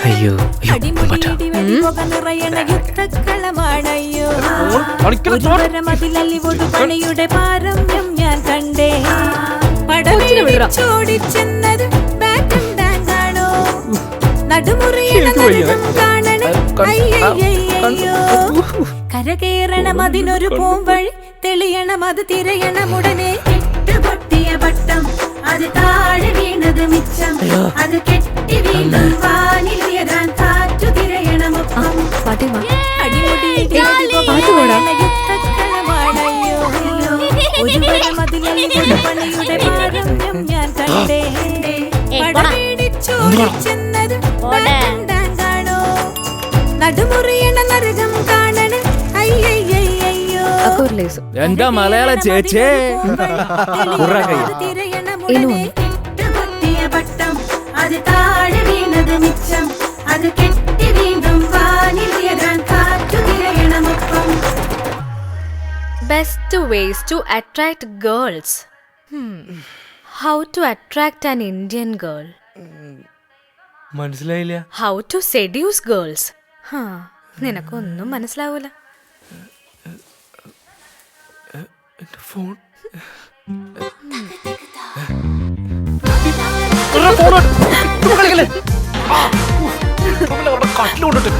അയ്യോ പണിയുടെ പാരമ്യം ഞാൻ കണ്ടേ. പടച്ചോടിച്ചെന്നത് ബാറ്റും ടാങ്കാണോ? നടുമുറിയണം കാണണേ. അയ്യോ കരകയറണം അതിനൊരു പൂവഴി, തെളിയണം അത് തിരയണം ഉടനെ. കെട്ടുപൊട്ടിയ പട്ടം അത് താഴെ വീണത് മിച്ചം, അത് കെട്ടി വീണ്ടും വാനിലുയരാൻ കാറ്റു തിരയണം ഒപ്പം. പണിയുടെ പാരമ്യം ഞാൻ കണ്ടേ. പടവേടിച്ചോടിച്ചെന്നത് ാണോ? നടുമുറിയണ നരകം കാണണ. അയ്യോ എന്താ മലയാള ചേച്ചേ കെട്ടുപൊട്ടിയ പട്ടം അത് താഴെ വീണത് മിച്ചം, അത് കെട്ടി വീണ്ടും വാനിലുയരാൻ കാറ്റു തിരയണമൊപ്പം. Best ways to attract girls. How to attract an Indian girl? മനസ്സിലായില്ല. How to seduce girls? നിനക്കൊന്നും മനസ്സിലാവൂല. ഫോൺ കട്ടിലോട്ട്